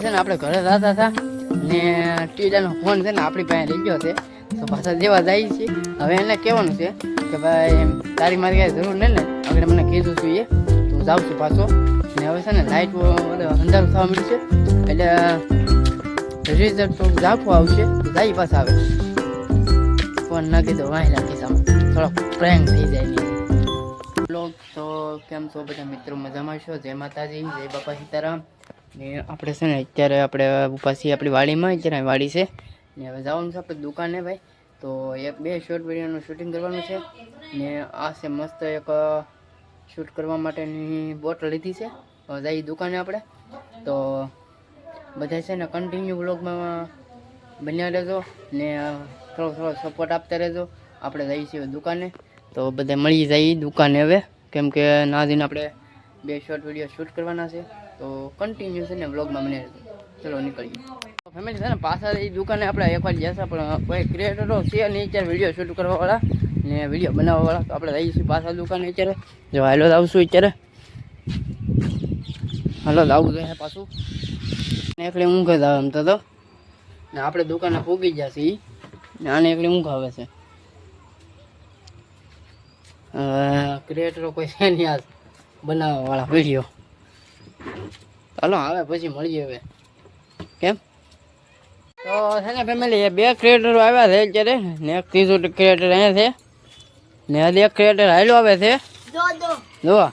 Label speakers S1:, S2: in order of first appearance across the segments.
S1: છે ને આપણે ઘરે જતા હતા ને ટીડાનો ફોન છે ને આપણી પાસે રહી ગયો છે તો પાછા જેવા જાય છે. હવે એને કહેવાનું છે કે ભાઈ તારી મારી કાંઈ જરૂર નહીં ને આગળ મને કીધું છું એ તો જાઉં છું પાછો. ને હવે છે ને લાઇટ અંધારું થવા મળ્યું છે એટલે રિઝલ્ટ તો ઝાંખું આવશે તો જાય પાછા આવે ફોન નાખી દો વાંહી નાખી સામે થોડોક પ્રેંગ થઈ જાય ને બ્લોગ. તો કેમ છો બધા મિત્રો, મજામાં છો? જય માતાજી, જય બાપા સીતારામ. ને આપણે છે ને અત્યારે આપણે ઉભા છીએ આપણી વાડીમાં. અત્યારે વાડી છે ને હવે જવાનું છે આપણે દુકાને ભાઈ. તો એક બે શોર્ટ વિડીયોનું શૂટિંગ કરવાનું છે ને આ છે મસ્ત એક શૂટ કરવા માટેની બોટલ લીધી છે. હવે જઈએ દુકાને આપણે. તો બધા છે ને કન્ટિન્યુ વ્લોગમાં બન્યા રહેજો ને થોડો સપોર્ટ આપતા રહેજો. આપણે જઈએ છીએ દુકાને તો બધા મળી જાય દુકાને હવે, કેમ કે નાદીને આપણે બે શોર્ટ વિડીયો શૂટ કરવાના છે તો કન્ટિન્યુ છે ને વ્લોગમાં બની રહેજો. ચલો નીકળીએ ફેમિલી. છે ને પાછા એ દુકાને આપણે એકવાર જશે પણ કોઈ ક્રિએટરો છે નહીં અત્યારે વિડીયો શૂટ કરવાવાળા ને વિડીયો બનાવવાવાળા. તો આપણે જઈશું પાછા દુકાને અત્યારે. જો હાલો આવશું અત્યારે, હાલો આવું જોઈએ પાછું. એકલી ઊંઘ જ આવે એમ તો ને આપણે દુકાને પૂગી જશે એ ને આને એકલી ઊંઘ આવે છે. ક્રિએટરો કોઈ છે નહીં આજ બનાવવાવાળા વિડીયો. ચાલો આવે પછી મળીએ હવે. કેમ તો છે ને ફેમિલી બે ક્રિએટરો આવ્યા છે અત્યારે ને એક ત્રીજું ક્રિએટર અહીંયા છે ને હજી એક ક્રિએટર હાલો આવે છે. જોવા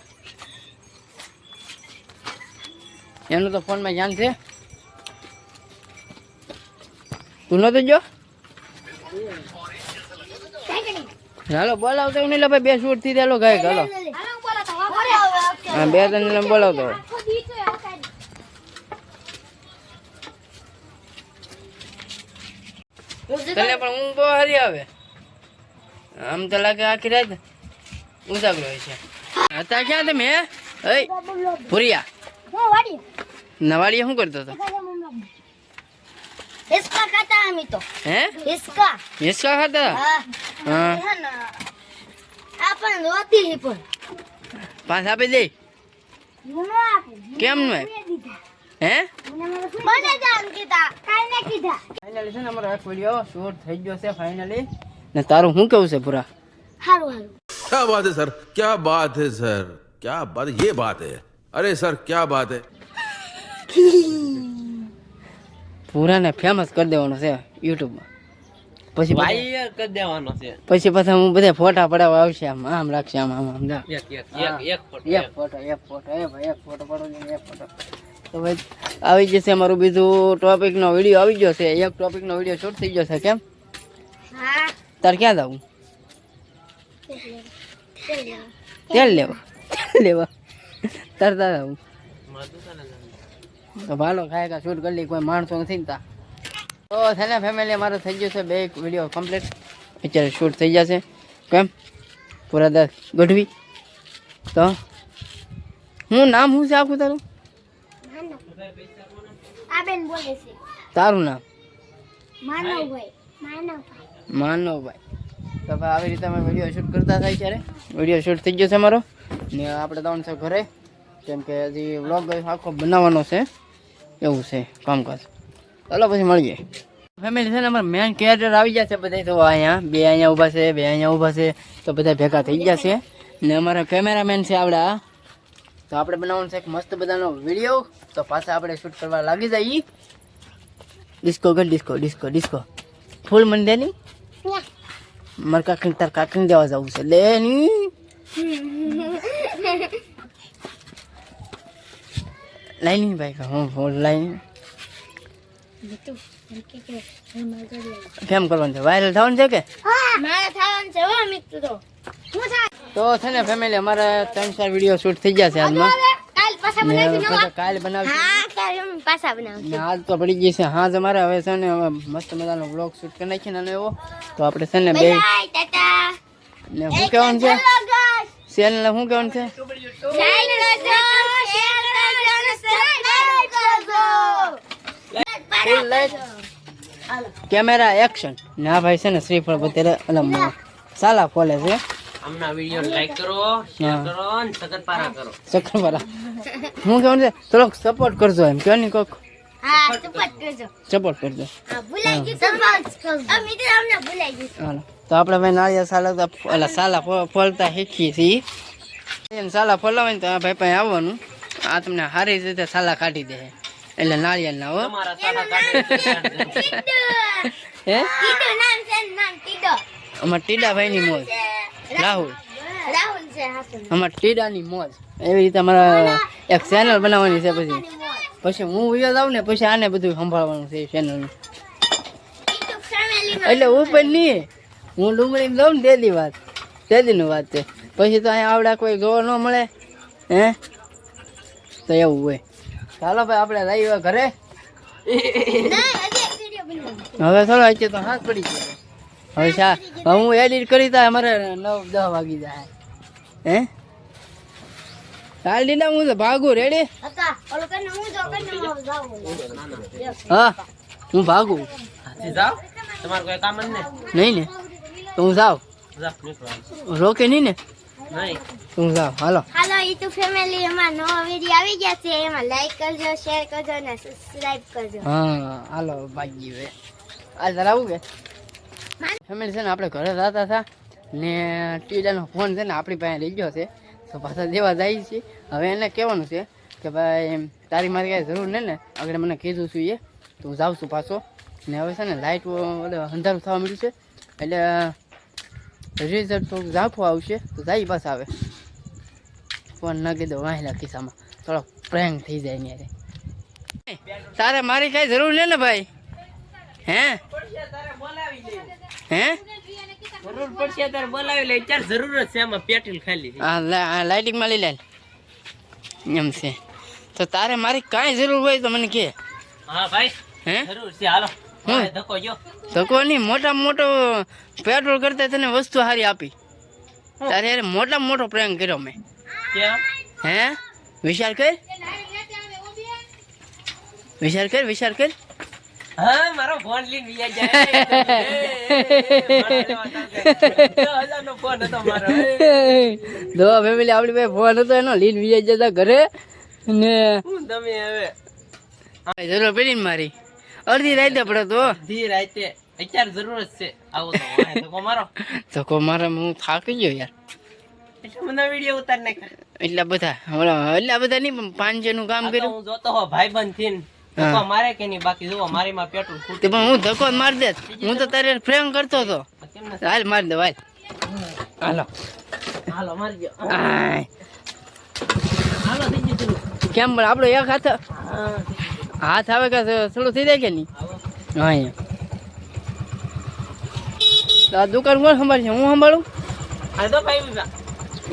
S1: એનું તો ફોનમાં ધ્યાન છે. તું નતો જો હાલો બોલાવતો નહીં લે ભાઈ. બે શૂટ થી ચાલો ગાય હાલો. હા બે ત્રણ બોલાવતો તને પણ ઊંઘ બહુ હારી આવે. આમ તો લાગે આખી રાત ઉજાગરો હોય છે. હતા ક્યાં તમે હે ભૂરિયા નવાડીએ શું કરતો હતો?
S2: हिसका खाता हम तो
S1: હે
S2: हिसका
S1: હિસકા ખાતા?
S2: हाँ है ना अपन रोती ही पर
S1: પાસ આપી દે
S2: मुनो आपे
S1: કેમ નું હે
S2: बने जान कीता काई ने कीधा
S1: ફાઇનલી છે ને અમારો એક વિડીયો શૂટ થઈ ગયો છે ફાઇનલી. ને તારું શું કેવું છે પૂરા?
S2: हारू हारू
S3: क्या बात है सर, क्या बात है सर, क्या बात, ये बात है. अरे सर क्या बात है.
S1: પૂરાને ફેમસ કરી દેવાનો છે યુટ્યુબમાં. પછી
S4: વાયર કરી દેવાનો છે.
S1: પછી પાછા હું બધા ફોટા પડાવવા આવશે. આમ આમ રાખશે આમ આમ આમ જા.
S4: એક ફોટો.
S1: એક ફોટો એ ભાઈ એક ફોટો પાડો ને એક ફોટો. તો ભાઈ આવી જશે અમારું બીજું ટોપિકનો વિડીયો આવી ગયો છે. એક ટોપિકનો વિડીયો શૂટ થઈ ગયો છે. કેમ
S2: हां
S1: તાર ક્યાં જવું? તેલ લેવા તાર જવું તો ભાલો ખાય કા શૂટ કરી લી. કોઈ માણસો નથી ને તા. તો છે ને ફેમિલી અમારો થઈ ગયો છે બે વિડીયો કમ્પ્લીટ. અત્યારે શૂટ થઈ જશે. કેમ પૂરા 10 ગઢવી. તો હું નામ શું છે આખું તારું?
S2: आबेन बोले से
S1: તારું નામ?
S2: मानवભાઈ
S1: માનવભાઈ. તો ભાઈ આવી રીતે અમે વિડીયો શૂટ કરતા થાય ત્યારે વિડીયો શૂટ થઈ ગયો છે અમારો ને આપણે જવાનું છે ઘરે, કેમ કે હજી વ્લોગ આખો બનાવવાનો છે એવું છે કામકાજ. ચાલો પછી મળીએ ફેમિલી. છે ને અમારા મેન કેરેક્ટર આવી જશે બધા. તો અહીંયા બે અહીંયા ઊભા છે, બે અહીંયા ઊભા છે, તો બધા ભેગા થઈ ગયા છે. ને અમારા કેમેરામેન છે આવડા. તો આપણે બનાવવાનું છે એક મસ્ત બધાનો વિડીયો. તો પાછા આપણે શૂટ કરવા લાગી જઈએ. ડિસ્કો કર ડિસ્કો ડિસ્કો ડિસ્કો ફૂલ મને દે ની મારે કાકીને તાર કાકીને દેવા જવું છે. લે ની લાઈન ભાઈ હું ફોન લાઈન કેમ કરવાનું છે? વાયરલ થવાનું છે કે?
S2: મારા થાવાનું છે હો મિત્રો. હું થાય
S1: તો છે ને ફેમિલી અમારે 3-4 વિડીયો શૂટ થઈ ગયા છે આજમાં.
S2: કાલ પાછા
S1: ને
S2: બનાવી
S1: પાછા કાલે બનાવશું.
S2: હા કાલ અમે પાછા બનાવશું.
S1: ને હાલ તો પડી ગઈ છે હાજ અમારે. હવે છે ને હવે મસ્ત મજાનો બ્લોગ શૂટ કરી નાખીએ ને એવો. તો આપણે છે ને બે
S2: બાય ટાટા
S1: ને શું કહેવાનું છે?
S2: હેલો ગાઈસ
S1: સેલ ને શું કહેવાનું છે?
S2: લાઈક કરજો શેર કરજો અને સબસ્ક્રાઇબ કરજો.
S1: ફૂલ લાઈટ કેમેરા એક્શન. ને આ ભાઈ છે ને શ્રીફળ બતેરે અલમ સાલા ખોલે છે.
S4: આમના વિડિયો લાઈક કરો, શેર કરો અને સકરપારા કરો.
S1: ચક્કરવાળા હું કહેવાનું છે થોડોક સપોર્ટ કરજો એમ કહો ને કોક.
S2: હા સપોર્ટ કરજો
S1: સપોર્ટ કરજો.
S2: હા ભૂલાઈ ગયું સપોર્ટ કરજો મિત્રો અમને ભૂલાઈ ગયું
S1: હાલો તો આપણે ભાઈ નાળિયેર સાલા ઓલા સાલા ફોલતા શીખીએ છીએ. એને સાલા ફોલાવે ને તો આ ભાઈ પાસે આવવાનું. આ તમને સારી રીતે સાલા કાઢી દે એટલે નાળિયેર ના હો.
S4: તમારા સાલા કાઢી
S1: હે
S2: ટીડો નામ છે નામ ટીડો
S1: અમારા ટીડાભાઈની મોજ. રાહુલ
S2: રાહુલ છે હાસુ
S1: અમારા ટીડાની મોજ. એવી રીતે અમારા એક ચેનલ બનાવવાની છે. પછી હું વિયો જાઉં ને પછી આને બધું સંભાળવાનું છે ચેનલનું.
S2: યુટ્યુબ ફેમિલી
S1: એટલે ઉપર નહીં હું ડુંગળી જાઉં ને તેદી વાત તેદીની વાત છે. પછી તો અહીંયા આવડા કોઈ જોવા ન મળે હે તો એવું હોય. ચાલો ભાઈ આપણે જઈએ ઘરે.
S2: ના હજી એક વિડિયો બનાવો
S1: હવે થોડો આજે તો હાથ પડી ગયો. હવે હું એડિટ કરી તા અમારે 9-10 વાગી જાય હે. ચાલ દીના હું તો ભાગું રેડી.
S2: હતા ઓલો કને હું જો કને હું જાઉં
S1: હા હું ભાગું
S4: જાઓ તમારે કોઈ કામ જ ને
S1: નહીં ને તો હું જાઉં.
S4: જાઓ નીકળો
S1: રોકે નહીં ને
S4: નહીં
S1: તો હું જાઉં. હાલો
S2: હાલો યુટ્યુબ ફેમિલી એમાં નવો વિડિયો આવી ગયા છે એમાં લાઈક કરજો શેર કરજો અને સબસ્ક્રાઇબ કરજો
S1: હા હાલો ભાગી હવે. આ જરા આવું કે ફેમિલી છે ને આપણે ઘરે જતા હતા ને ટીડાનો ફોન છે ને આપણી પાસે લઈ ગયો છે તો પાછા દેવા જાય છે. હવે એને કહેવાનું છે કે ભાઈ તારી મારી કાંઈ જરૂર નહીં ને આગળ મને કીધું છું એ તો હું જાઉં છું પાછો. ને હવે છે ને લાઇટ અંધારું થવા મળ્યું છે એટલે રિઝલ્ટ તો ઝાંખું આવશે તો જાય પાછા આવે. ફોન ના કીધો વાહેલા ખિસ્સામાં થોડો પ્રેંગ થઈ જાય ને યારે. તારે મારી કાંઈ જરૂર નહીં ને ભાઈ હે હે
S4: જરૂર પડશે ત્યારે બોલાવી લે ચાર જરૂર જ છે એમાં પેટ્રોલ ખાલી
S1: હા લાઇટિંગમાં લઈ લે એમ છે. તો તારે મારી કાંઈ જરૂર હોય તો મને કે
S4: હા ભાઈ
S1: હે
S4: જરૂર છે હાલો
S1: હું?
S4: ધક્કો જો
S1: ધક્કો નહીં મોટામાં મોટો પેટ્રોલ કરતા તને વસ્તુ સારી આપી. તારે યાર મોટામાં મોટો પ્રેંગ કર્યો મેં
S4: કેમ
S1: હે વિચાર કર વિચાર કર વિચાર કર.
S4: હા મારો ફોન લઈને વિયા જાય નો ફોન હતો મારો
S1: દો ફેમિલી આપણી પાસે ફોન હતો એનો લીન વિજય જતા ઘરે ને
S4: હું તમે હવે
S1: જરૂર પડી ને મારી અડધી રાતે પડે તો
S4: ધી રાતે અત્યારે જરૂર જ છે આવો તો વાહે ધક્કો મારો
S1: ધક્કો મારે હું થાકી ગયો યાર.
S4: એટલે મને વિડીયો ઉતાર નાખ્યા
S1: એટલા બધા નહીં પણ 500 નું કામ
S4: આ તો
S1: કર્યું.
S4: હું જોતો હો ભાઈબંધ થઈને ધક્કો મારે કે નહીં બાકી જુઓ મારી માં પેટ્રોલ
S1: તે
S4: ખૂટે
S1: પણ હું ધક્કો મારી દે હું તો તારે પ્રેમ કરતો હતો.
S4: કેમ નથી
S1: હાલ મારી દે હાલ હાલો
S4: હાલો મારી ગયો
S1: આય.
S4: હાલો થઈ ગયું ચલો
S1: કેમ પણ આપણો એક હાથ
S4: હા
S1: હાથ આવે કે થોડું થઈ જાય કે નહીં
S4: આવો
S1: હા અહીંયા તો આ દુકાન કોણ સંભાળશે હું સંભાળું
S4: આ તો ભાઈ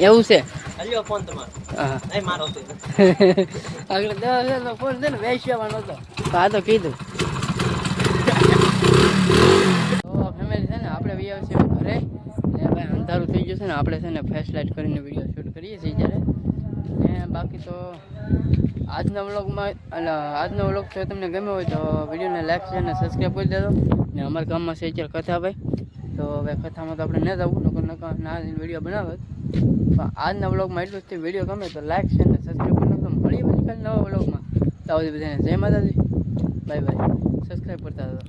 S1: એવું છે.
S4: હલ્યો ફોન તમારો
S1: હા
S4: નહીં મારો છે
S1: આગળ 10,000 ફોન છે ને વેચવાનો હતો તો આ તો કીધું. તો ફેમિલી છે ને આપણે વિયાવ છે ઘરે ને ભાઈ અંધારું થઈ ગયું છે ને આપણે છે ને ફ્લેશ લાઇટ કરીને વિડીયો શૂટ કરીએ છીએ જ્યારે. ને બાકી તો આજના વ્લોગમાં આજનો વ્લોગ જો તમને ગમ્યો હોય તો વિડીયોને લાઈક છે અને સબસ્ક્રાઈબ કરી દેજો. ને અમારા ગામમાં છે અત્યારે કથા ભાઈ તો હવે કથામાં તો આપણે ન જવું નકર ના વિડીયો બનાવે. પણ આજના વ્લોગમાં એટલું જ વિડીયો ગમે તો લાઈક છે અને સબસ્ક્રાઈબ કરી નાખો. મળી બધી કાલે નવા વ્લોગમાં તો બધાને જય માતાજી બાય બાય સબસ્ક્રાઈબ કરતા હતા.